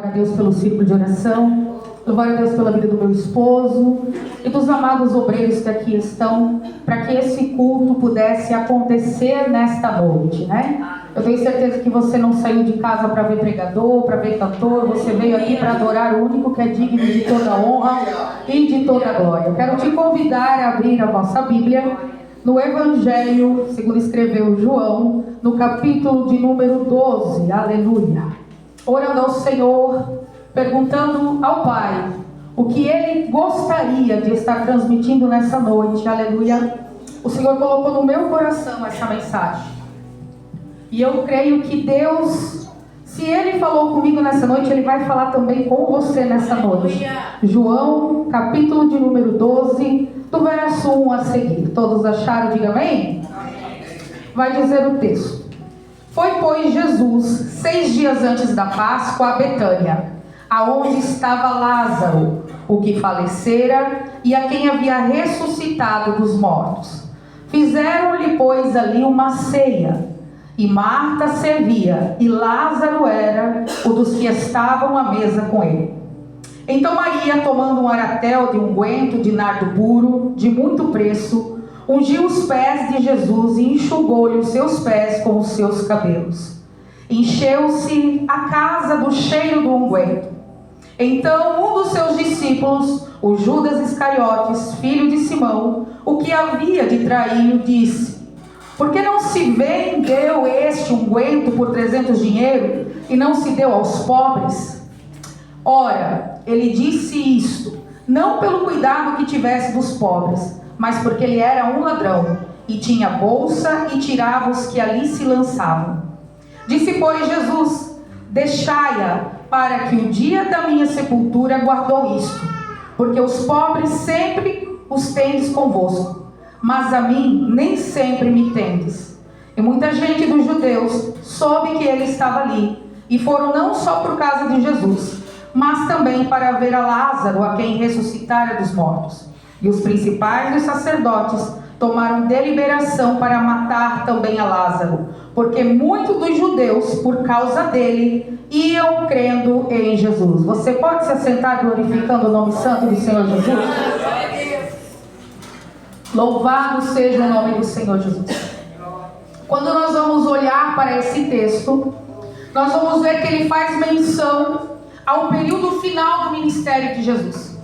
a Deus pelo círculo de oração, louvar a Deus pela vida do meu esposo e dos amados obreiros que aqui estão, para que esse culto pudesse acontecer nesta noite, né? Eu tenho certeza que você não saiu de casa para ver pregador, para ver cantor, você veio aqui para adorar o único que é digno de toda honra e de toda glória. Eu quero te convidar a abrir a vossa Bíblia no Evangelho, segundo escreveu João, no capítulo de número 12, aleluia. Orando ao Senhor, perguntando ao Pai o que Ele gostaria de estar transmitindo nessa noite, aleluia. O Senhor colocou no meu coração essa mensagem. E eu creio que Deus, se Ele falou comigo nessa noite, Ele vai falar também com você nessa noite. João, capítulo de número 12, do verso 1 a seguir. Todos acharam? Diga amém? Vai dizer o texto. Foi, pois, Jesus, 6 dias antes da Páscoa, a Betânia, aonde estava Lázaro, o que falecera e a quem havia ressuscitado dos mortos. Fizeram-lhe, pois, ali uma ceia. E Marta servia, e Lázaro era o dos que estavam à mesa com ele. Então Maria, tomando um aratel de unguento de nardo puro, de muito preço, ungiu os pés de Jesus e enxugou-lhe os seus pés com os seus cabelos. Encheu-se a casa do cheiro do unguento. Então um dos seus discípulos, o Judas Iscariotes, filho de Simão, o que havia de traí-lo, disse: por que não se vendeu este unguento por 300 dinheiro e não se deu aos pobres? Ora, ele disse isto, não pelo cuidado que tivesse dos pobres, mas porque ele era um ladrão, e tinha bolsa e tirava os que ali se lançavam. Disse, pois, Jesus: deixai-a, para que o dia da minha sepultura guardou isto, porque os pobres sempre os tendes convosco, mas a mim nem sempre me tendes. E muita gente dos judeus soube que ele estava ali, e foram não só por causa de Jesus, mas também para ver a Lázaro, a quem ressuscitara dos mortos. E os principais dos sacerdotes tomaram deliberação para matar também a Lázaro, porque muitos dos judeus, por causa dele, iam crendo em Jesus. Você pode se assentar glorificando o nome santo do Senhor Jesus? Louvado seja o nome do Senhor Jesus. Quando nós vamos olhar para esse texto, nós vamos ver que ele faz menção ao período final do ministério de Jesus.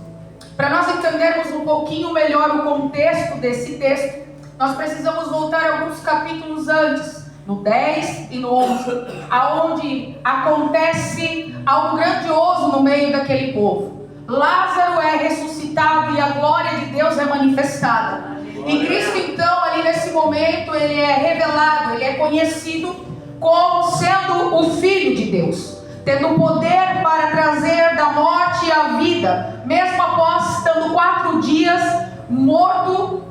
Para nós entendermos um pouquinho melhor o contexto desse texto, nós precisamos voltar alguns capítulos antes, no 10 e no 11, aonde acontece algo grandioso no meio daquele povo. Lázaro é ressuscitado e a glória de Deus é manifestada. E Cristo, então, ali nesse momento, ele é revelado, ele é conhecido como sendo o Filho de Deus, tendo poder para trazer da morte à vida, mesmo após estando 4 dias morto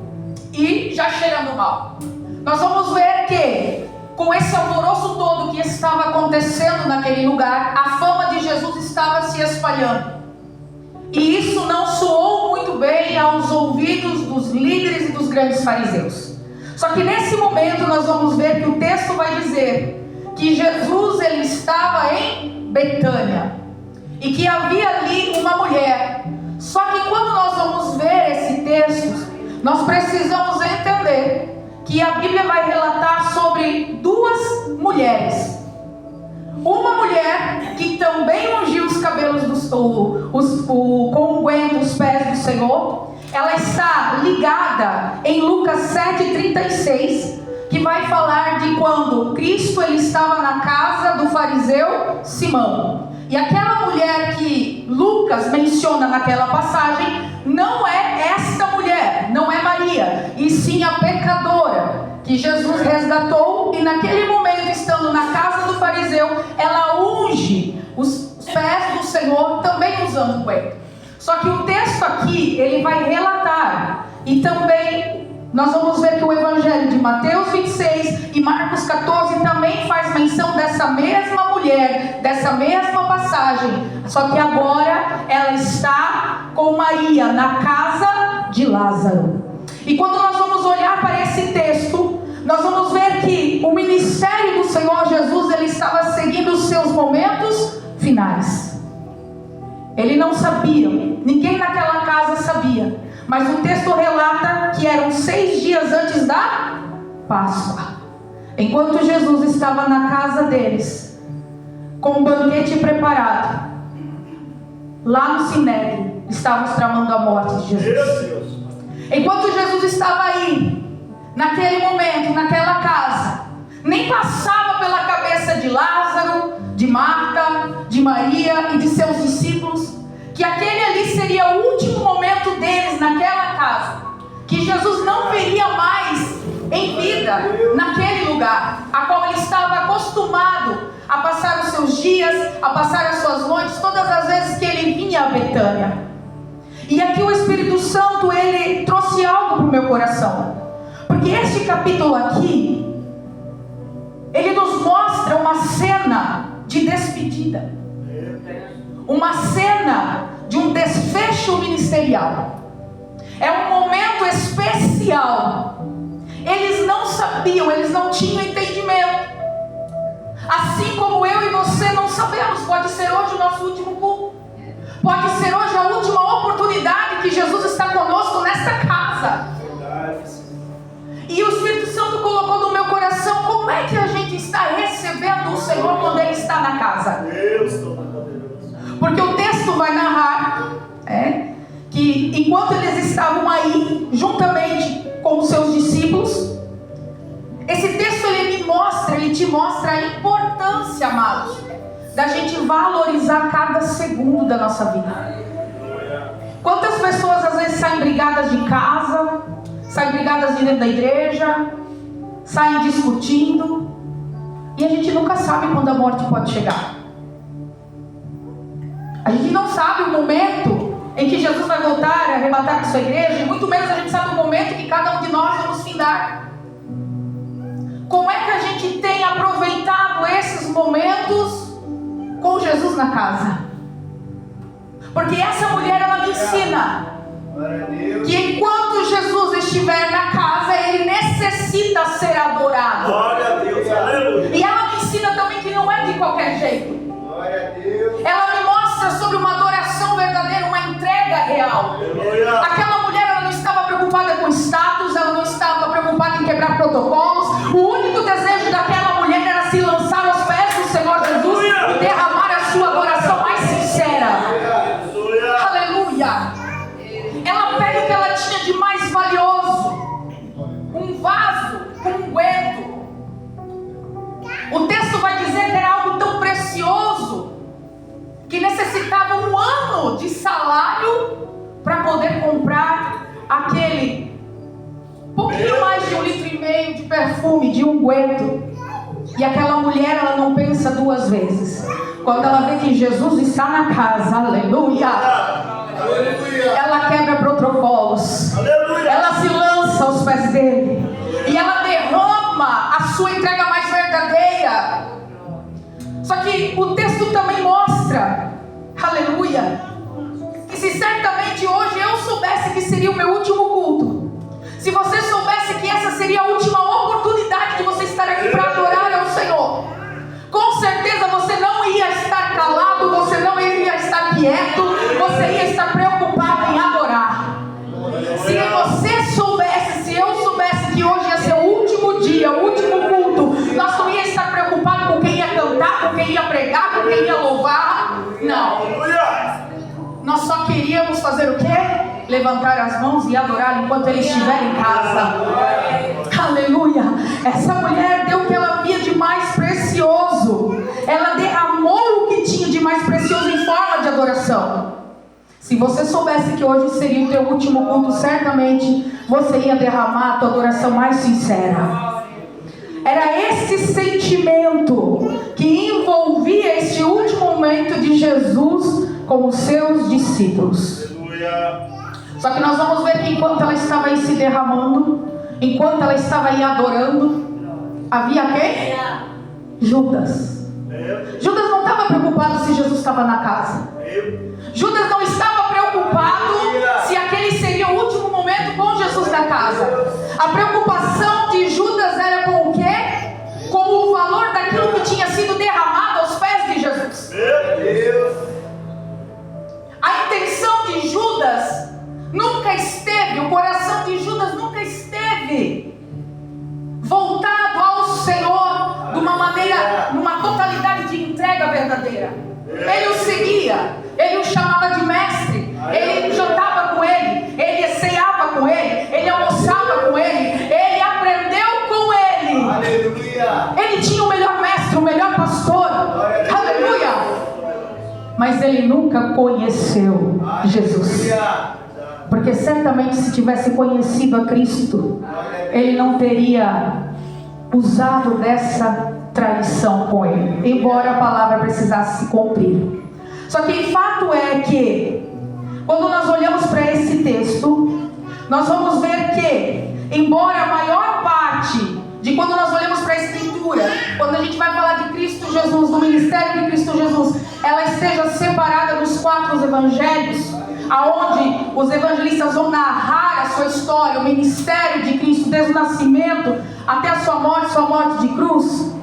e já cheirando mal. Nós vamos ver que, com esse alvoroço todo que estava acontecendo naquele lugar, a fama de Jesus estava se espalhando. E isso não soou muito bem aos ouvidos dos líderes e dos grandes fariseus. Só que nesse momento nós vamos ver que o texto vai dizer que Jesus ele estava em Betânia e que havia ali uma mulher. Só que quando nós vamos ver esse texto, nós precisamos entender que a Bíblia vai relatar sobre 2 mulheres. Uma mulher que também ungiu os cabelos com unguento os pés do Senhor. Ela está ligada em Lucas 7,36, que vai falar de quando Cristo ele estava na casa do fariseu Simão. E aquela mulher que Lucas menciona naquela passagem não é esta mulher, não é Maria, e sim a pecadora que Jesus resgatou, e naquele momento, estando na casa do fariseu, ela unge os pés do Senhor, também usando unguento. Só que o texto aqui, ele vai relatar, e também nós vamos ver que o Evangelho de Mateus 26 e Marcos 14 também faz menção dessa mesma mulher, dessa mesma passagem, só que agora ela está com Maria na casa de Lázaro. E quando nós vamos olhar para esse texto, nós vamos ver que o ministério do Senhor Jesus ele estava seguindo os seus momentos finais. Ele não sabia, ninguém naquela casa sabia, mas o texto relata que eram 6 dias antes da Páscoa. Enquanto Jesus estava na casa deles, com um banquete preparado, lá no Sinédrio, estávamos tramando a morte de Jesus. Enquanto Jesus estava aí, naquele momento, naquela casa, nem passava pela cabeça de Lázaro, de Marta, de Maria e de seus discípulos, que aquele ali seria o último momento deles naquela casa, que Jesus não veria mais em vida naquele lugar, a qual ele estava acostumado a passar os seus dias, a passar as suas noites, todas as vezes que ele vinha a Betânia. E aqui o Espírito Santo, ele trouxe algo para o meu coração, porque este capítulo aqui, ele nos mostra uma cena de despedida, uma cena de um desfecho ministerial. É um momento especial. Eles não sabiam, eles não tinham entendimento. Assim como eu e você não sabemos. Pode ser hoje o nosso último culto, pode ser hoje a última oportunidade que Jesus está conosco nesta casa. E o Espírito Santo colocou no meu coração: como é que a gente está recebendo o Senhor quando Ele está na casa? Porque o texto vai narrar que enquanto eles estavam aí, juntamente com os seus discípulos, esse texto ele te mostra a importância, amados, da gente valorizar cada segundo da nossa vida. Quantas pessoas às vezes saem brigadas de casa, saem brigadas de dentro da igreja, saem discutindo, e a gente nunca sabe quando a morte pode chegar. A gente não sabe o momento em que Jesus vai voltar a arrebatar com sua igreja, e muito menos a gente sabe o momento que cada um de nós vamos findar. Como é que a gente tem aproveitado esses momentos com Jesus na casa? Porque essa mulher, ela me ensina que enquanto Jesus estiver na casa, Ele necessita ser adorado. Glória a Deus, aleluia. E ela me ensina também que não é de qualquer jeito. Glória a Deus. Ela me mostra sobre uma adoração verdadeira, uma entrega real. Aleluia. Aquela mulher, ela não estava preocupada com status, ela não estava preocupada em quebrar protocolos. O único desejo daquela mulher era se lançar aos pés do Senhor Jesus e derramar a sua adoração mais sincera. Aleluia. Ela pega o que ela tinha de mais valioso, um vaso com unguento. O texto vai dizer que era algo tão precioso que necessitava 1 ano de salário para poder comprar aquele pouquinho mais de 1,5 litro de perfume, de unguento. E aquela mulher, ela não pensa 2 vezes. Quando ela vê que Jesus está na casa, aleluia, ela quebra protocolos, ela se lança aos pés dele e ela derrama a sua entrega mais verdadeira. Só que o texto também mostra, aleluia, que se certamente hoje eu soubesse que seria o meu último culto, se você soubesse que essa seria a última oportunidade de você estar aqui para adorar ao Senhor, com certeza você não ia estar calado, você não ia estar quieto, você ia estar preocupado em adorar. Se você soubesse, se eu soubesse que hoje ia ser o último dia, o último culto, nós não ia estar preocupado com quem ia cantar, com quem ia pregar, com quem ia louvar. Não. Nós só queríamos fazer o quê? Levantar as mãos e adorar enquanto ele estiver em casa. Aleluia. Essa mulher deu o que ela via de mais precioso. Ela derramou o que tinha de mais precioso em forma de adoração. Se você soubesse que hoje seria o teu último culto, certamente você ia derramar a tua adoração mais sincera. Era esse sentimento que envolvia este último momento de Jesus com os seus discípulos. Só que nós vamos ver que enquanto ela estava aí se derramando, enquanto ela estava aí adorando, havia quem? Judas. Judas não estava preocupado se Jesus estava na casa. Judas não estava preocupado se aquele seria o último momento com Jesus na casa. A preocupação de Judas era com o quê? Com o valor daquilo que tinha sido derramado aos pés de Jesus. ele o seguia, ele o chamava de mestre, ele jantava com ele, ele ceava com ele almoçava com ele aprendeu com ele. Aleluia. Ele tinha o melhor mestre, o melhor pastor. Aleluia. Mas ele nunca conheceu Jesus. Porque certamente se tivesse conhecido a Cristo, ele não teria usado dessa traição com ele, embora a palavra precisasse se cumprir. Só que fato é que, quando nós olhamos para esse texto, nós vamos ver que, embora a maior parte de quando nós olhamos para a Escritura, quando a gente vai falar de Cristo Jesus, do ministério de Cristo Jesus, ela esteja separada dos 4 evangelhos, aonde os evangelistas vão narrar a sua história, o ministério de Cristo, desde o nascimento até a sua morte de cruz.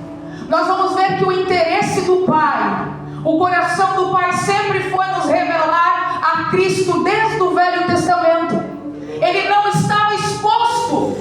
Nós vamos ver que o interesse do Pai, o coração do Pai sempre foi nos revelar a Cristo desde o Velho Testamento. Ele não estava exposto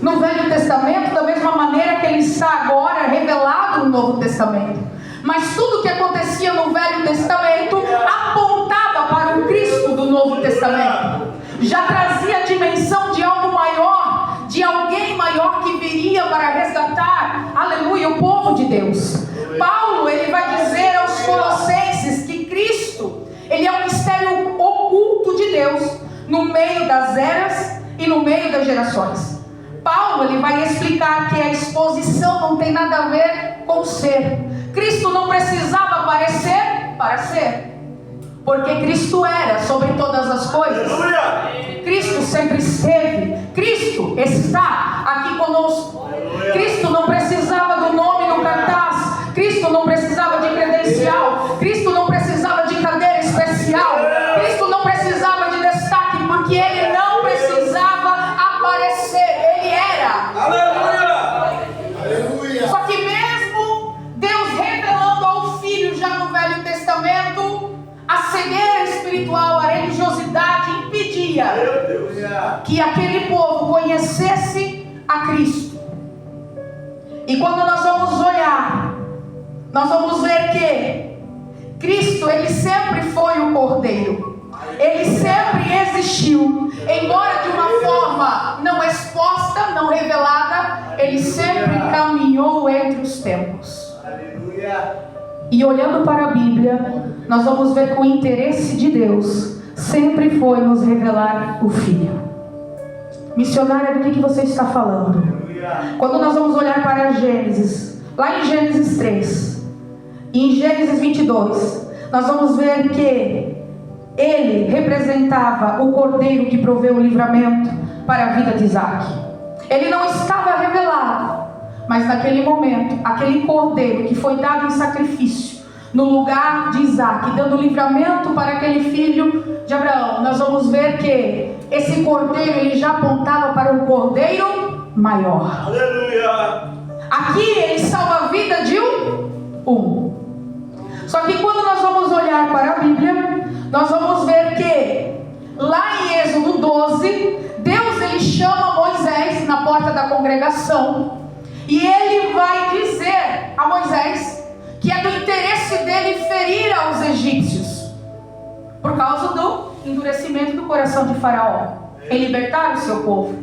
no Velho Testamento da mesma maneira que ele está agora revelado no Novo Testamento. Mas tudo que acontecia no Velho Testamento apontava para o Cristo do Novo Testamento. Já trazia a dimensão de algo maior, de alguém maior que viria para resgatar, aleluia, o povo de Deus. Paulo, ele vai dizer aos Colossenses que Cristo, ele é um mistério oculto de Deus, no meio das eras e no meio das gerações. Paulo, ele vai explicar que a exposição não tem nada a ver com ser. Cristo não precisava aparecer para ser, porque Cristo era sobre todas as coisas. Cristo sempre esteve, Cristo está aqui conosco. Cristo não precisava do nome no cartaz, Cristo não precisava de credencial, Cristo não precisava de cadeira especial, Cristo não precisava de destaque, porque Ele não precisava aparecer, Ele era. Aleluia. Só que mesmo Deus revelando ao Filho já no Velho Testamento, a cegueira espiritual, a religiosidade impedia que aquele povo conhecesse a Cristo. E quando nós vamos olhar, nós vamos ver que Cristo, ele sempre foi o Cordeiro. Ele sempre existiu, embora de uma forma não exposta, não revelada, ele sempre caminhou entre os tempos. Aleluia. E olhando para a Bíblia, nós vamos ver que o interesse de Deus sempre foi nos revelar o Filho. Missionária, do que você está falando? Aleluia. Quando nós vamos olhar para Gênesis, lá em Gênesis 3, e em Gênesis 22, nós vamos ver que ele representava o Cordeiro que proveu o livramento para a vida de Isaac. Ele não estava revelado, mas naquele momento, aquele Cordeiro que foi dado em sacrifício no lugar de Isaac, dando livramento para aquele filho de Abraão, nós vamos ver que esse Cordeiro, ele já apontava para um Cordeiro maior. Aleluia. Aqui ele salva a vida de um. Só que quando nós vamos olhar para a Bíblia, nós vamos ver que lá em Êxodo 12, Deus, ele chama Moisés na porta da congregação, e ele vai dizer a Moisés que é do interesse dele ferir aos egípcios, por causa do endurecimento do coração de Faraó, em libertar o seu povo.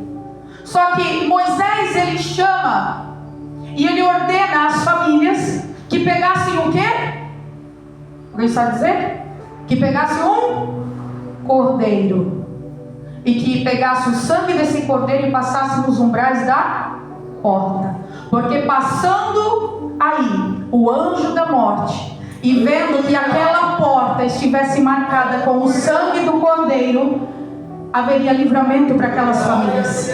Só que Moisés, ele chama e ele ordena às famílias que pegassem o quê? Alguém sabe dizer? Que pegassem um cordeiro, e que pegasse o sangue desse cordeiro e passasse nos umbrais da porta, porque passando aí o anjo da morte e vendo que aquela porta estivesse marcada com o sangue do cordeiro, haveria livramento para aquelas famílias.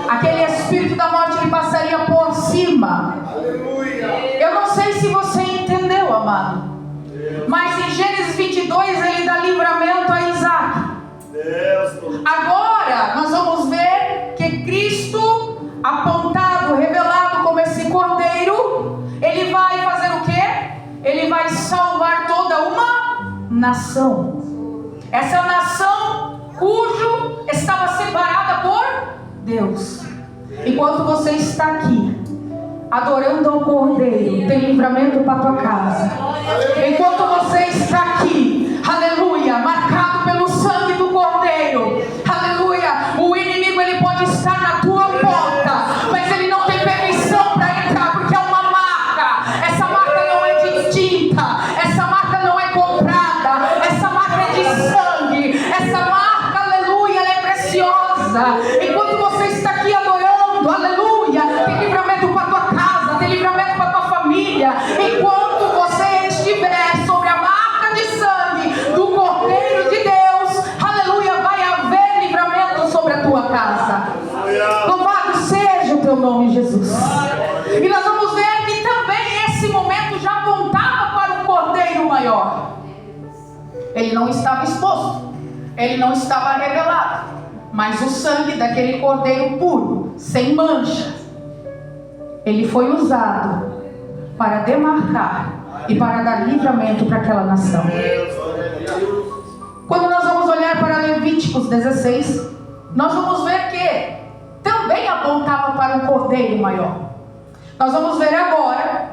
Aquele espírito da morte, ele passaria por cima. Eu não sei se você entendeu, amado, mas em Gênesis 22 ele dá livramento a Isaac. Agora nós vamos ver que Cristo, apontado, revelado como esse cordeiro, ele vai fazer o quê? Ele vai salvar toda uma nação. Essa nação cujo estava separada por Deus. Enquanto você está aqui adorando ao Cordeiro, tem livramento para tua casa. Enquanto você você está aqui, aleluia, marcado pelo sangue do Cordeiro, aleluia, o inimigo ele pode estar na tua porta, mas ele não tem permissão para entrar, porque é uma marca. Essa marca não é de tinta, essa marca não é comprada, essa marca é de sangue, essa marca, aleluia, ela é preciosa. Enquanto você está aqui adorando, aleluia, tem livramento para tua casa, tem livramento para tua família. Enquanto você estiver sobre a marca de sangue do Cordeiro de Deus, aleluia, vai haver livramento sobre a tua casa. Louvado seja o teu nome, Jesus. E nós vamos ver que também esse momento já apontava para um Cordeiro maior. Ele não estava exposto, ele não estava revelado, mas o sangue daquele Cordeiro puro, sem mancha, ele foi usado para demarcar e para dar livramento para aquela nação. Quando nós vamos olhar para Levíticos 16, nós vamos ver que também apontava para um Cordeiro maior. Nós vamos ver agora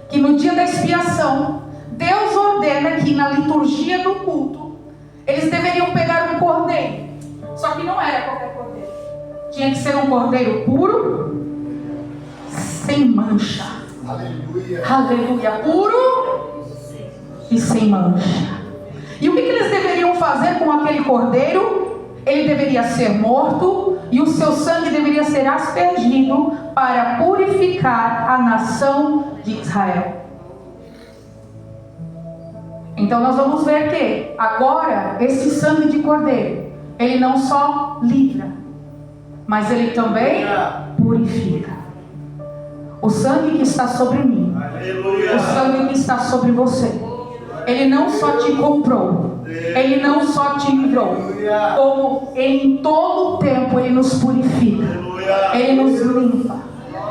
que no dia da expiação, Deus ordena que na liturgia do culto, eles deveriam pegar um cordeiro. Só que não era qualquer cordeiro. Tinha que ser um cordeiro puro, sem mancha. Aleluia. Aleluia. Puro e sem mancha. E o que eles deveriam fazer com aquele cordeiro? Ele deveria ser morto e o seu sangue deveria ser aspergido para purificar a nação de Israel. Então nós vamos ver que agora esse sangue de cordeiro, ele não só livra, mas ele também purifica. O sangue que está sobre mim, o sangue que está sobre você, ele não só te comprou, ele não só te livrou, como ele em todo o tempo ele nos purifica, ele nos limpa.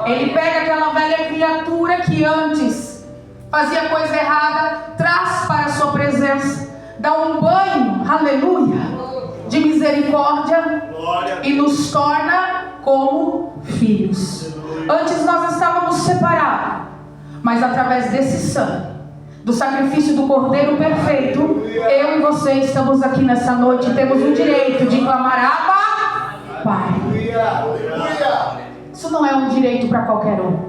Ele pega aquela velha criatura que antes fazia coisa errada, traz para a sua presença, dá um banho, aleluia, de misericórdia e nos torna como filhos. Antes nós estávamos separados, mas através desse sangue, do sacrifício do Cordeiro perfeito, eu e você estamos aqui nessa noite, temos o direito de clamar Abba, Pai. Isso não é um direito para qualquer um,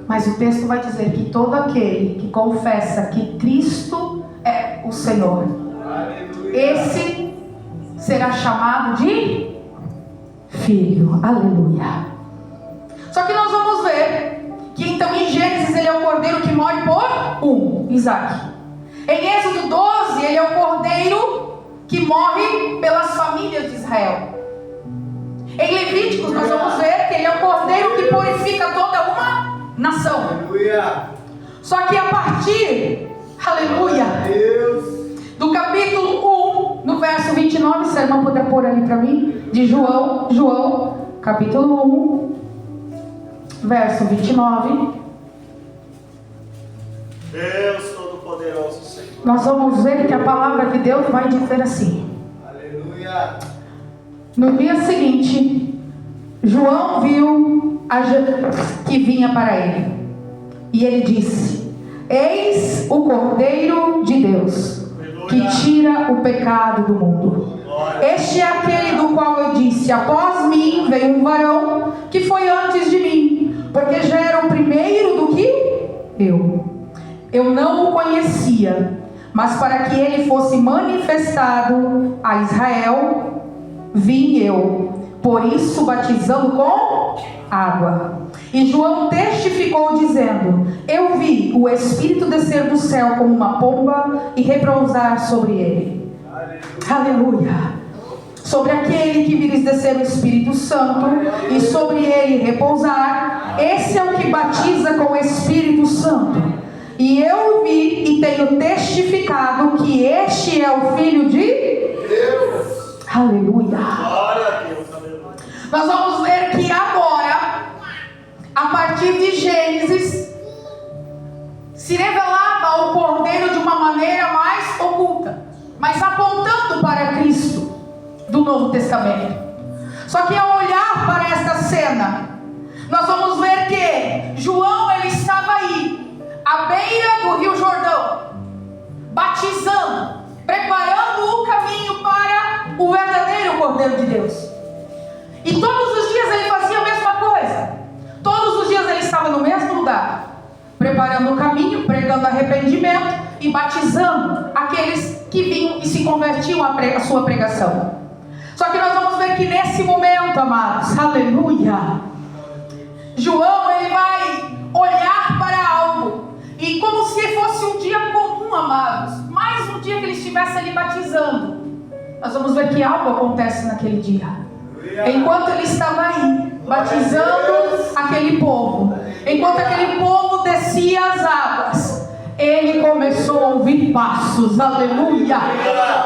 mas o texto vai dizer que todo aquele que confessa que Cristo é o Senhor, esse será chamado de filho. Aleluia. Só que nós vamos ver que então em Gênesis ele é o cordeiro que morre por Isaac. Em Êxodo 12 ele é o cordeiro que morre pelas famílias de Israel. Em Levíticos nós vamos ver que ele é o cordeiro que purifica toda uma nação. Só que a partir, aleluia, do capítulo 1, no verso 29, se a irmã puder pôr ali para mim, de João, capítulo 1, verso 29. Deus Todo-Poderoso, Senhor. Nós vamos ver que a palavra de Deus vai dizer assim. Aleluia. No dia seguinte, João viu a Jesus que vinha para ele, e ele disse: Eis o Cordeiro de Deus, que tira o pecado do mundo. Este é aquele do qual eu disse: após mim veio um varão que foi antes de mim, porque já era o primeiro do que eu. Eu não o conhecia, mas para que ele fosse manifestado a Israel, vim eu, por isso batizando com água. E João testificou dizendo: eu vi o Espírito descer do céu como uma pomba e repousar sobre ele. Aleluia. Sobre aquele que vires descer o Espírito Santo e sobre ele repousar, esse é o que batiza com o Espírito Santo. E eu vi e tenho testificado que este é o Filho de Deus. Aleluia. Glória a Deus, aleluia. Nós vamos ver que agora, a partir de Gênesis, se revelava o Cordeiro de uma maneira mais oculta, mas apontando para Cristo do Novo Testamento. Só que ao olhar para esta cena, nós vamos ver que João ele estava aí, à beira do Rio Jordão, Cordeiro de Deus. E todos os dias ele fazia a mesma coisa. Todos os dias ele estava no mesmo lugar, preparando o caminho, pregando arrependimento e batizando aqueles que vinham e se convertiam à sua pregação. Só que nós vamos ver que nesse momento, amados, aleluia, João ele vai olhar para algo, e como se fosse um dia comum, amados, mais um dia que ele estivesse ali batizando, nós vamos ver que algo acontece naquele dia. Enquanto ele estava aí, batizando aquele povo, enquanto aquele povo descia as águas, ele começou a ouvir passos, aleluia,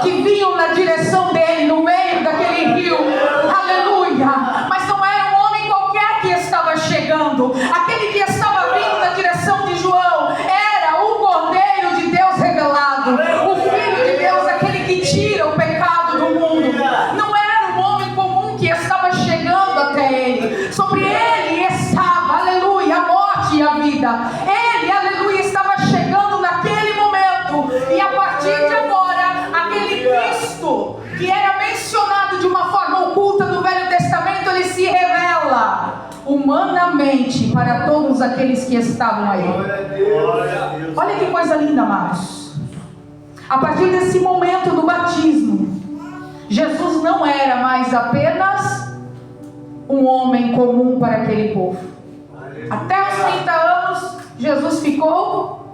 que vinham na direção dele, no meio daquele rio, aleluia. Mas não era um homem qualquer que estava chegando, aquele que estava vindo na direção de João era o Cordeiro de Deus revelado, o Filho de Deus, aquele que tira o pecado do mundo. Não era um homem comum que estava chegando até ele, sobre ele estava, aleluia, a morte e a vida. Ele, aleluia, estava chegando naquele momento, e a partir de agora, aquele Cristo que era mencionado de uma forma oculta no Velho Testamento, ele se revela humanamente para todos aqueles que estavam aí. Olha que coisa linda, amados. A partir desse momento do batismo, Jesus não era mais apenas um homem comum para aquele povo. Até os 30 anos, Jesus ficou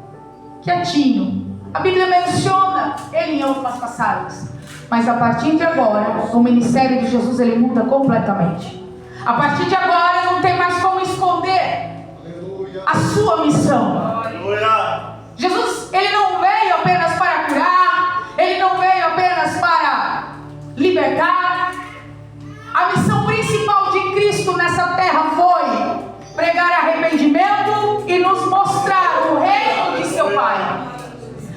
quietinho. A Bíblia menciona ele em algumas passagens. Mas a partir de agora, o ministério de Jesus ele muda completamente. A partir de agora, não tem mais como esconder a sua missão. Jesus, ele não veio apenas para curar, ele não veio apenas para libertar. A missão principal de Cristo nessa terra foi pregar arrependimento e nos mostrar o reino de seu Pai.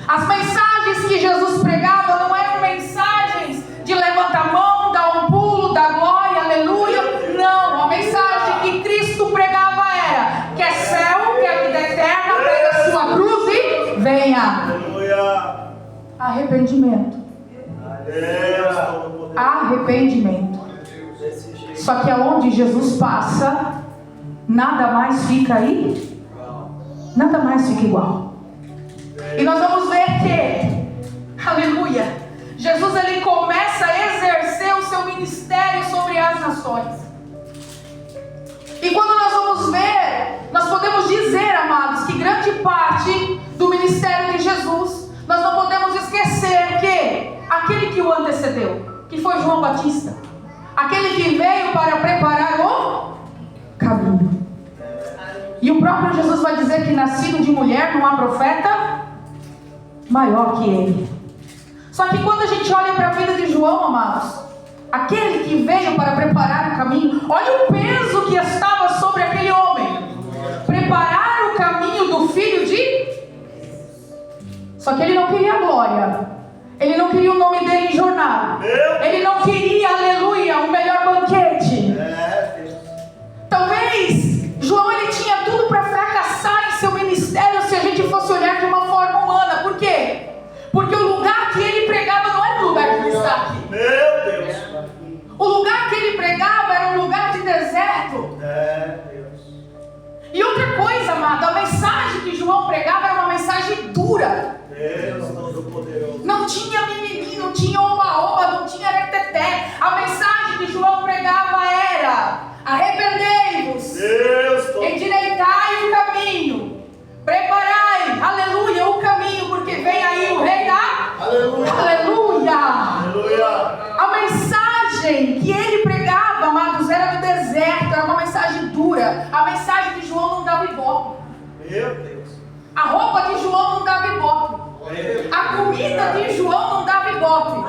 As mensagens que Jesus pregava não eram mensagens de levanta a mão, dá um pulo, dá glória, aleluia. Não, a mensagem que Cristo pregava era: quer céu, quer vida eterna, pega a sua cruz e venha. Arrependimento. Arrependimento. Só que aonde Jesus passa, nada mais fica aí, nada mais fica igual. E nós vamos ver que, aleluia, Jesus ele começa a exercer o seu ministério sobre as nações. E quando nós vamos ver, nós podemos dizer, amados, que grande parte do ministério de Jesus, nós não podemos esquecer que aquele que o antecedeu, que foi João Batista, aquele que veio para preparar o caminho. E o próprio Jesus vai dizer que nascido de mulher não há profeta maior que ele. Só que quando a gente olha para a vida de João, amados, aquele que veio para preparar o caminho, olha o peso que estava sobre aquele homem. Preparar o caminho do Filho de... Só que ele não queria glória, ele não queria o nome dele em jornal, ele não queria, aleluia, o melhor banquete. Talvez João ele tinha tudo para fracassar em seu ministério se a gente fosse olhar de uma forma humana. Por quê? Porque o lugar que ele pregava não era o lugar que está aqui. Meu Deus. O lugar que ele pregava era um lugar de deserto. E outra coisa, amado, a mensagem que João pregava era uma mensagem dura. Deus Todo-Poderoso. Não tinha mimimi, não tinha oba-oba, não tinha reteté. A mensagem que João pregava era: arrependei-vos, endireitai o caminho, preparai, aleluia, o caminho, porque vem aí o rei da... Aleluia. Aleluia. Aleluia. A mensagem que ele pregava, amados, era no deserto, era uma mensagem dura. A mensagem de João não dava ibope. Meu Deus. A roupa de João não dava ibope. A comida de João não dava ibope.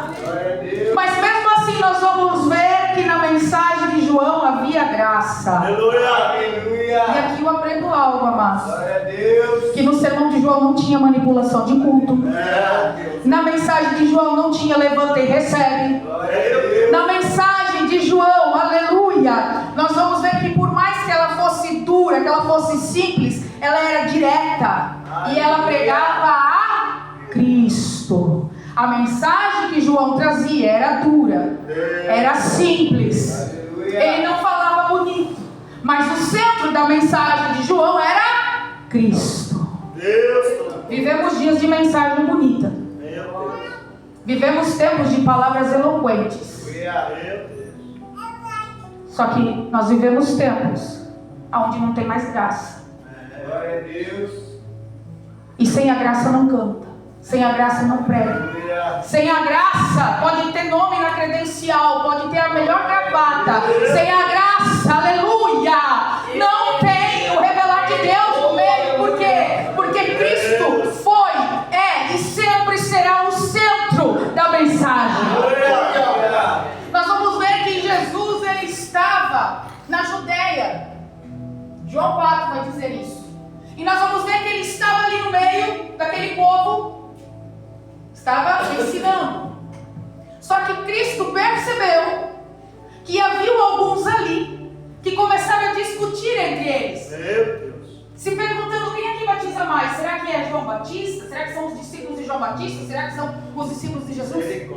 Mas mesmo assim nós vamos ver que na mensagem de João havia graça. Aleluia. Aleluia. E aqui eu aprendo algo, amados. Glória a Deus. Que no sermão de João não tinha manipulação de culto. Na mensagem de João não tinha levanta e recebe. Glória a Deus. Na mensagem de João, aleluia, nós vamos ver que por mais que ela fosse dura, que ela fosse simples, ela era direta. E ela pregava a Cristo. A mensagem que João trazia era dura, era simples. Ele não falava bonito, mas o centro da mensagem de João era Cristo. Vivemos dias de mensagem bonita. Vivemos tempos de palavras eloquentes. Só que nós vivemos tempos onde não tem mais graça. E sem a graça não canta, sem a graça não prega. Sem a graça pode ter nome na credencial, pode ter a melhor gravata. Sem a graça, aleluia, não tem o revelar de Deus no meio. Por quê? Porque Cristo foi, é e sempre será o centro da mensagem. Nós vamos ver que Jesus ele estava na Judeia. João 4 vai dizer isso. E nós vamos ver que ele estava ali no meio daquele povo, estava ensinando. Só que Cristo percebeu que havia alguns ali que começaram a discutir entre eles. Se perguntando quem é que batiza mais. Será que é João Batista? Será que são os discípulos de João Batista? Será que são os discípulos de Jesus?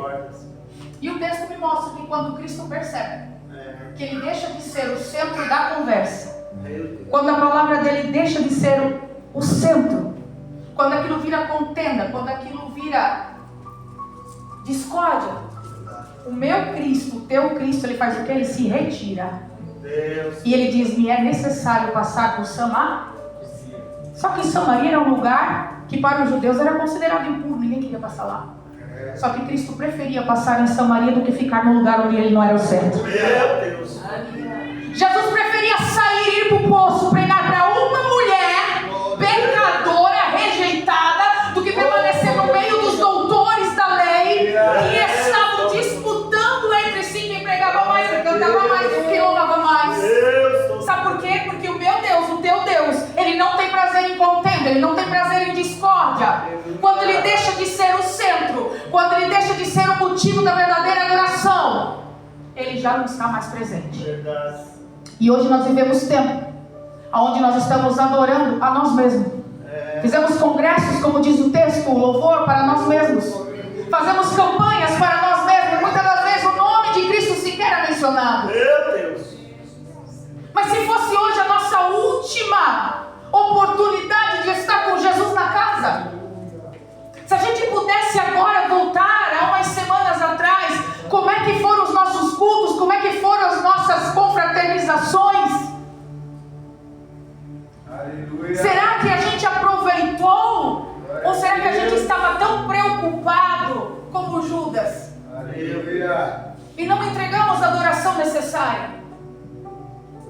E o texto me mostra que quando Cristo percebe que ele deixa de ser o centro da conversa, quando a palavra dele deixa de ser o centro, quando aquilo vira contenda, quando aquilo vira discórdia, o meu Cristo, o teu Cristo, ele faz o que? Ele se retira. E ele diz: me é necessário passar por Samaria. Só que Samaria era um lugar que para os judeus era considerado impuro, ninguém queria passar lá. Só que Cristo preferia passar em Samaria do que ficar no lugar onde ele não era o certo. Jesus preferia sair e ir para o poço pregar para uma mulher pecadora, rejeitada, do que permanecer no meio dos doutores da lei que estavam disputando entre si quem pregava mais, quem cantava mais, quem louvava mais. Sabe por quê? Porque o meu Deus, o teu Deus, ele não tem prazer em contenda, ele não tem prazer em discórdia. Quando ele deixa de ser o centro, quando ele deixa de ser o motivo da verdadeira adoração, ele já não está mais presente. E hoje nós vivemos tempo onde nós estamos adorando a nós mesmos. Fizemos congressos, como diz o texto, o louvor para nós mesmos. Fazemos campanhas para nós mesmos. Muitas das vezes o nome de Cristo sequer é mencionado. Mas se fosse hoje a nossa última oportunidade de estar com Jesus na casa, se a gente pudesse agora voltar a umas semanas atrás, como é que foram os nossos cultos, como é que foram as nossas confraternizações? Aleluia. Será que a gente aproveitou? Ou será que a gente estava tão preocupado como Judas? Aleluia. E não entregamos a adoração necessária?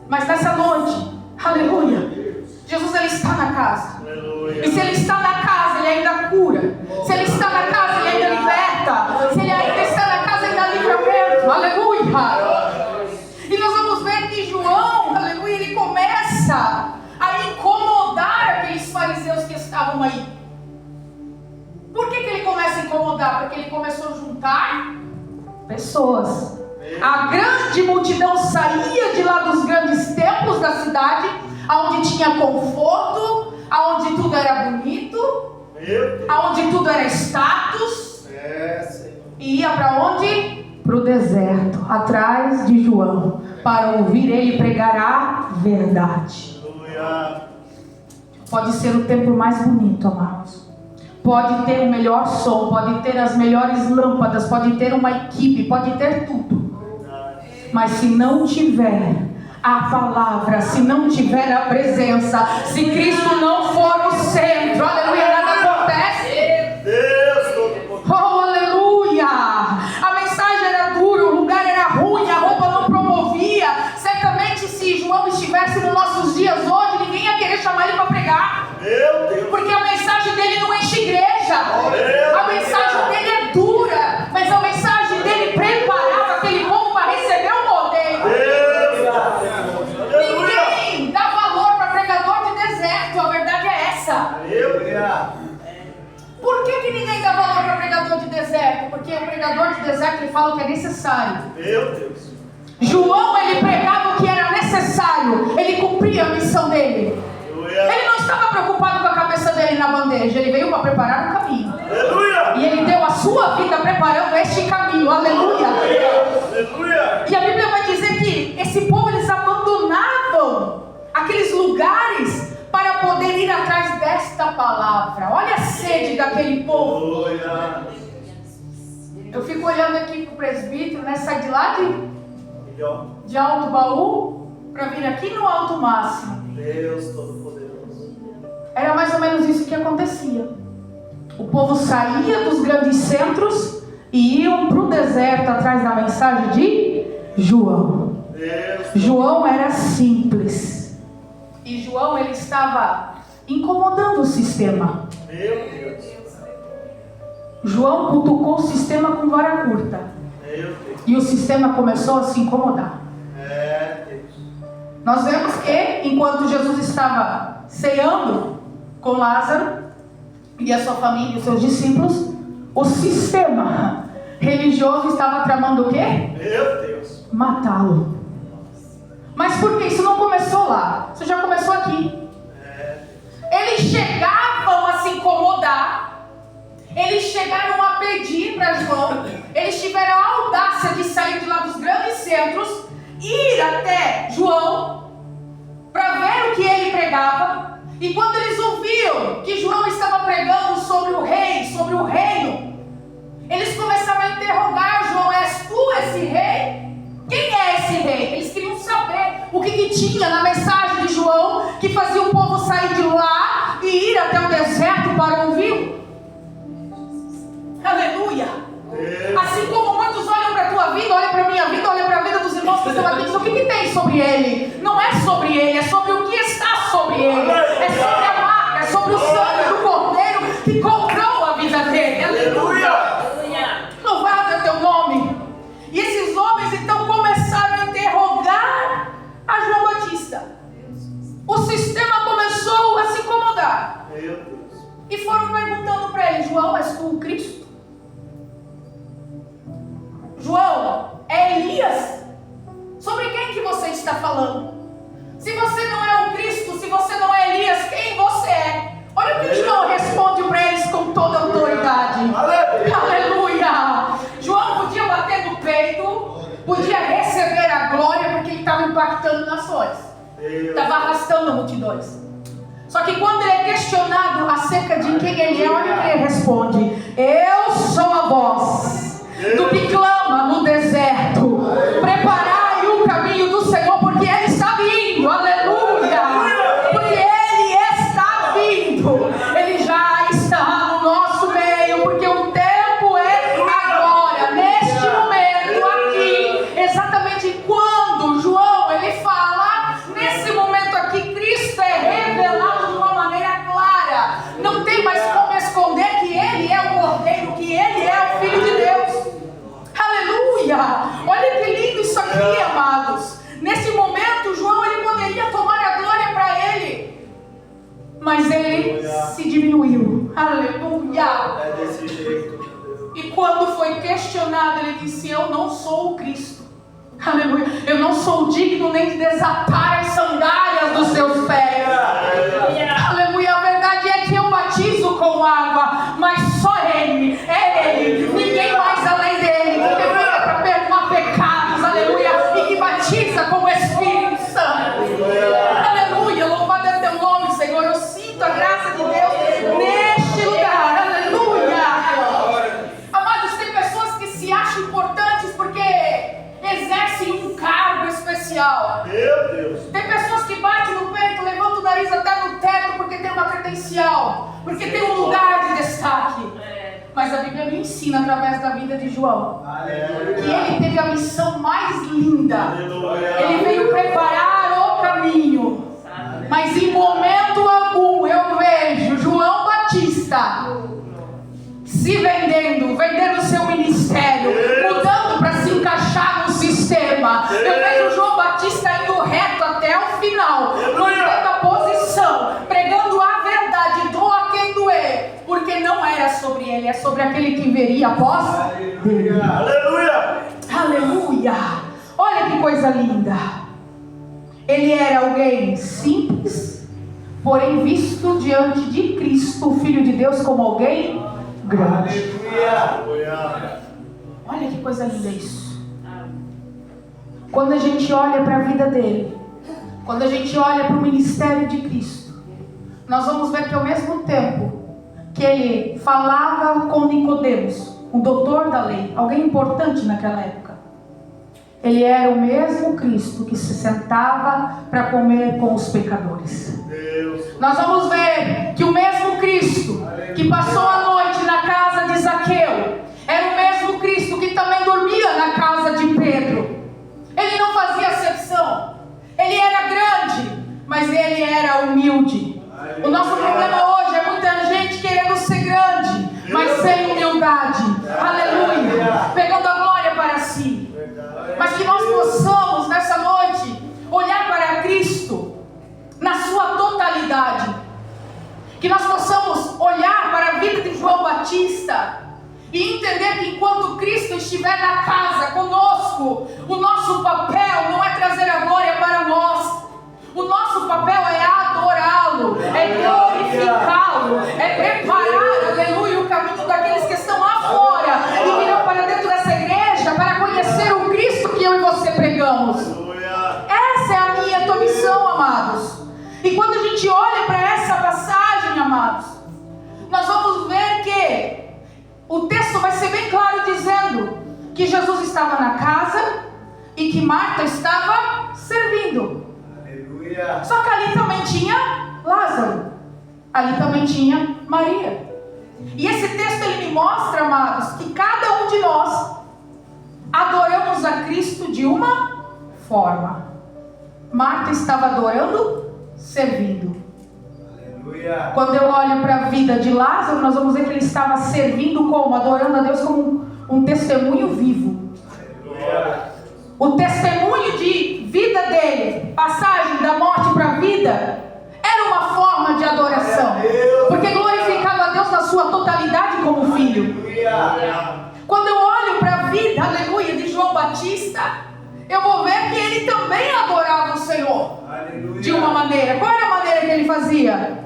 Mas nessa noite, aleluia, Jesus ele está na casa. Aleluia. E se ele está na casa, ele ainda cura. Se ele está na casa, ele ainda liberta. Se ele ainda está na casa, ele dá livramento. Aleluia. E nós vamos ver que João, aleluia, ele começa a incomodar aqueles fariseus que estavam aí. Por que ele começa a incomodar? Porque ele começou a juntar pessoas. A grande multidão saía de lá dos grandes templos da cidade, onde tinha conforto, onde tudo era bonito, onde tudo era status, e ia para onde? Para o deserto, atrás de João, para ouvir ele pregar a verdade. Pode ser o templo mais bonito, amados. Pode ter o melhor som, pode ter as melhores lâmpadas, pode ter uma equipe, pode ter tudo. Mas se não tiver a palavra, se não tiver a presença, se Cristo não for o centro, aleluia, nada acontece. Oh, aleluia. A mensagem era dura, o lugar era ruim, a roupa não promovia. Certamente se João estivesse nos nossos dias hoje, ninguém ia querer chamar ele para pregar. Porque a mensagem dele não enche igreja. A mensagem dele é dura, mas a mensagem dele preparava aquele povo para receber o poder. Ninguém dá valor para pregador de deserto, a verdade é essa. Por que ninguém dá valor para pregador de deserto? Porque o pregador de deserto ele fala o que é necessário. João ele pregava o que era necessário, ele cumpria a missão dele. Ele não estava preocupado com a cabeça dele na bandeja, ele veio para preparar o caminho. E ele deu a sua vida este caminho. Aleluia. Aleluia. E a Bíblia vai dizer que esse povo, eles abandonavam aqueles lugares para poder ir atrás desta palavra. Olha a sede daquele povo. Eu fico olhando aqui para o presbítero, né? Sai de lá de Alto Baú para vir aqui no Alto Máximo. Deus Todo-Poderoso. Era mais ou menos isso que acontecia. O povo saía dos grandes centros e iam para o deserto atrás da mensagem de João. João era simples. E João, ele estava incomodando o sistema. Meu Deus. João cutucou o sistema com vara curta. Meu Deus. E o sistema começou a se incomodar. Deus. Nós vemos que, enquanto Jesus estava ceando com Lázaro e a sua família e os seus discípulos, o sistema religioso estava tramando o quê? Meu Deus. Matá-lo. Mas por que? Isso não começou lá. Isso já começou aqui. Eles chegavam a se incomodar. Eles chegaram a pedir para João. Eles tiveram a audácia de sair de lá dos grandes centros, ir até João para ver o que ele pregava. E quando eles ouviram que João estava pregando sobre o rei, sobre o reino, eles começaram a interrogar João: és tu esse rei? Quem é esse rei? Eles queriam saber o que tinha na mensagem de João que fazia o povo sair de lá e ir até o deserto para ouvi-lo. Aleluia. Assim como muitos olham para a tua vida, olham para a minha vida, olham para a vida dos irmãos que estão aqui e dizem: o que tem sobre ele? Não é sobre ele, é sobre o que está sobre ele. É sobre a marca, é sobre o sangue do Cordeiro que comprou a vida dele. Aleluia. Louvado é teu nome. E esses homens então começaram a interrogar a João Batista. O sistema começou a se incomodar. Meu Deus. E foram perguntando para ele: João, és tu o Cristo? João, é Elias? Sobre quem que você está falando? Se você não é o Cristo, se você não é Elias, quem você é? Olha o que João responde para eles com toda a autoridade. Aleluia! João podia bater no peito, podia receber a glória, porque ele estava impactando nações, estava arrastando multidões. Só que quando ele é questionado acerca de quem ele é, olha o que ele responde: eu sou a voz do que clama no deserto, preparai o caminho do Senhor, porque ele está vindo. Aleluia! Porque ele está vindo, ele já está no nosso meio, porque o tempo é agora, neste momento aqui. Exatamente quando João ele fala, nesse momento aqui, Cristo é revelado de uma maneira clara. Não tem mais como esconder que ele é o Cordeiro, que ele é o Filho de Deus. Aleluia! Olha que lindo isso aqui, amados. Nesse momento, João ele poderia tomar a glória para ele, mas ele se diminuiu. Aleluia! É desse jeito, meu Deus. E quando foi questionado, ele disse: eu não sou o Cristo. Aleluia! Eu não sou digno nem de desatar as sandálias dos seus pés. Aleluia! A verdade é que eu batizo com água, mas só ele, é ele, ninguém mais além dele, que veio para perdoar pecados, aleluia, e que batiza com o Espírito Santo. Aleluia! Louvado é teu nome, Senhor. Eu sinto a graça de Deus neste lugar. Aleluia! Amados, tem pessoas que se acham importantes porque exercem um cargo especial. Meu Deus. Tem pessoas que batem no peito, levantam o nariz até no teto porque tem uma credencial, porque tem um lugar de destaque. Mas a Bíblia me ensina através da vida de João que ele teve a missão mais linda. Ele veio preparar o caminho. Mas em momento algum eu vejo João Batista se vendendo seu ministério, mudando para se encaixar no sistema. Eu vejo João Batista indo reto até o final, mantendo a posição, pregando a verdade, doa quem doer, porque não era sobre ele, é sobre aquele que viria após dele. Aleluia! Aleluia! Olha que coisa linda. Ele era alguém simples, porém visto diante de Cristo, o Filho de Deus, como alguém grande. Aleluia! que coisa linda isso. Quando a gente olha para a vida dele, quando a gente olha para o ministério de Cristo, nós vamos ver que ao mesmo tempo que ele falava com Nicodemos, um doutor da lei, alguém importante naquela época, ele era o mesmo Cristo que se sentava para comer com os pecadores. Nós vamos ver que o mesmo Cristo que passou a noite na casa de Zaqueu era o mesmo Cristo que também dormia na casa de Pedro. Ele não fazia acepção. Ele era grande, mas ele era humilde. O nosso problema hoje é muita gente querendo ser grande, mas sem humildade. Aleluia. Pegando a glória para si. Mas que nós possamos nessa noite olhar para Cristo na sua totalidade. Que nós possamos olhar para a vida de João Batista e entender que enquanto Cristo estiver na casa conosco, o nosso papel não é trazer a glória para nós. O nosso papel é adorá-lo, é glorificá-lo, é preparar, aleluia, o caminho daqueles que estão lá fora e virão para dentro dessa igreja para conhecer o Cristo que eu e você pregamos. Essa é a minha e a tua missão, amados. E quando a gente olha para essa passagem, amados, nós vamos ver que o texto vai ser bem claro dizendo que Jesus estava na casa e que Marta estava servindo. Aleluia. Só que ali também tinha Lázaro, ali também tinha Maria. E esse texto ele me mostra, amados, que cada um de nós adoramos a Cristo de uma forma. Marta estava adorando, servindo. Aleluia. Quando eu olho para a vida de Lázaro, nós vamos ver que ele estava servindo como? Adorando a Deus como um testemunho vivo. Aleluia. O testemunho de vida dele, passagem da morte para a vida, era uma forma de adoração. Porque glorificava a Deus na sua totalidade como filho. Aleluia. Quando eu olho para a vida, aleluia, de João Batista, eu vou ver que ele também adorava o Senhor. Aleluia. De uma maneira. Qual era a maneira que ele fazia?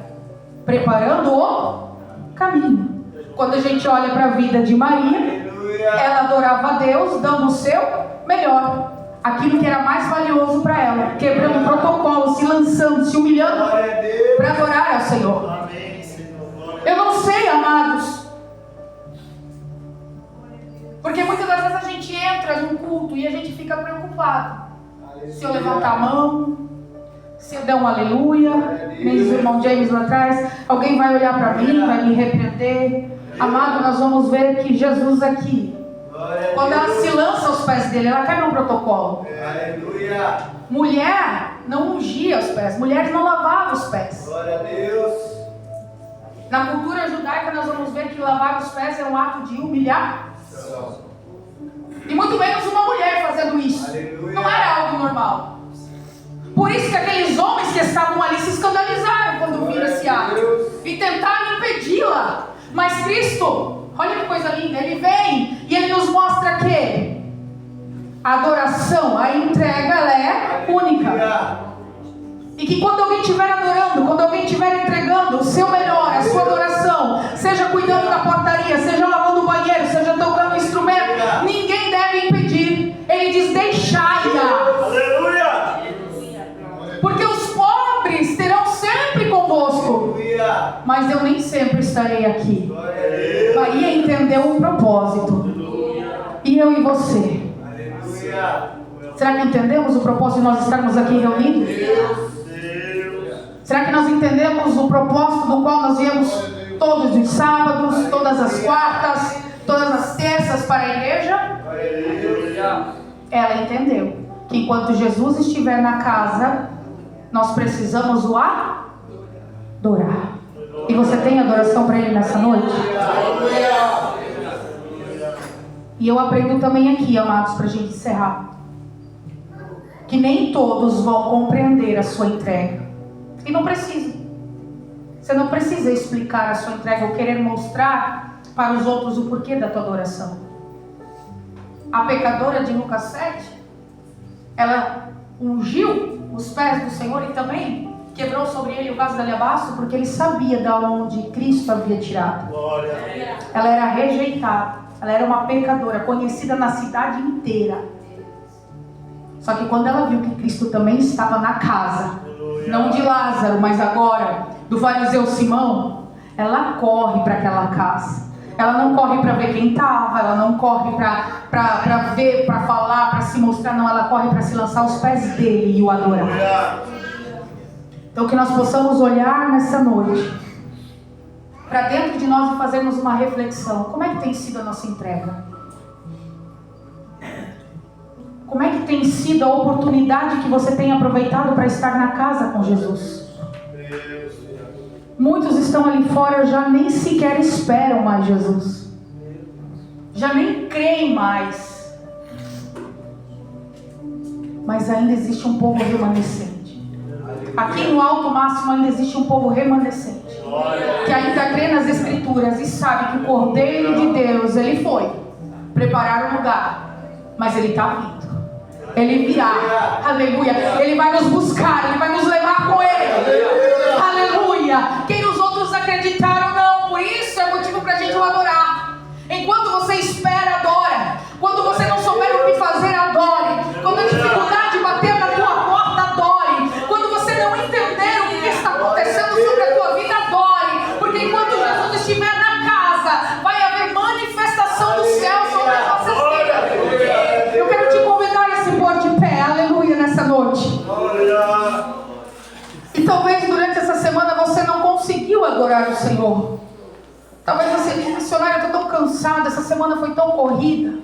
Preparando o caminho. Quando a gente olha para a vida de Maria, aleluia, ela adorava a Deus, dando o seu melhor, aquilo que era mais valioso para ela, quebrando o protocolo, se lançando, se humilhando para adorar ao Senhor. Eu não sei, amados, porque muitas das vezes a gente entra num culto e a gente fica preocupado. Se eu levantar a mão, se eu der um aleluia, nem diz o irmão James lá atrás, alguém vai olhar para mim, vai me repreender. Amado, nós vamos ver que Jesus aqui, quando ela se lança aos pés dele, ela quebra um protocolo. Aleluia. Mulher não ungia os pés, mulheres não lavavam os pés. Glória a Deus. Na cultura judaica nós vamos ver que lavar os pés é um ato de humilhação. E muito menos uma mulher fazendo isso. Aleluia. Não era algo normal. Por isso que aqueles homens que estavam ali se escandalizaram quando viram esse ato e tentaram impedi-la. Mas Cristo, olha que coisa linda, ele vem e ele nos mostra que a adoração, a entrega, ela é única. E que quando alguém estiver adorando, quando alguém estiver entregando o seu melhor, a sua adoração, seja cuidando da portaria, seja lavando o banheiro, seja tocando o instrumento, ninguém deve impedir. Ele diz: deixai-a. Aleluia! Porque os pobres terão sempre convosco, mas eu nem sempre estarei aqui. Maria entendeu o propósito. E eu e você? Será que entendemos o propósito de nós estarmos aqui reunidos? Será que nós entendemos o propósito do qual nós viemos todos os sábados, todas as quartas, todas as terças para a igreja? Ela entendeu que enquanto Jesus estiver na casa, nós precisamos o adorar. E você tem adoração para Ele nessa noite? E eu aprendo também aqui, amados, para a gente encerrar, que nem todos vão compreender a sua entrega. E não precisa. Você não precisa explicar a sua entrega ou querer mostrar para os outros o porquê da tua adoração. A pecadora de Lucas 7, ela ungiu os pés do Senhor e também quebrou sobre ele o vaso de alabastro, porque ele sabia de onde Cristo havia tirado. Glória. Ela era rejeitada, Ela era uma pecadora, conhecida na cidade inteira. Só que quando ela viu que Cristo também estava na casa, não de Lázaro, mas agora do fariseu Simão, ela corre para aquela casa. Ela não corre para ver quem estava, ela não corre para ver, para falar, para se mostrar, não. Ela corre para se lançar aos pés dele e o adorar. Então que nós possamos olhar nessa noite para dentro de nós e fazermos uma reflexão. Como é que tem sido a nossa entrega? Como é que tem sido a oportunidade que você tem aproveitado para estar na casa com Jesus? Muitos estão ali fora, já nem sequer esperam mais Jesus. Já nem creem mais. Mas ainda existe um povo remanescente. Aqui no Alto Máximo ainda existe um povo remanescente. Que ainda crê nas Escrituras e sabe que o Cordeiro de Deus, ele foi preparar o lugar. Mas ele está vindo. Ele virá. Aleluia. Ele vai nos buscar. Ele vai nos levar com ele. Aleluia. Quem os outros acreditaram, não. Por isso é motivo para a gente o adorar. Enquanto você espera, adora. Quando você não souber o que fazer, adore. Quando a dificuldade bater na tua porta, adore. Quando você não entender o que está acontecendo sobre a tua vida, adore. Porque enquanto Jesus estiver na casa, vai haver manifestação do céu sobre as nossas vidas. Eu quero te convidar a se pôr de pé. Aleluia, nessa noite. E talvez durante essa semana você não conseguiu adorar o Senhor. Talvez você diga, missionária, eu estou tão cansada, essa semana foi tão corrida.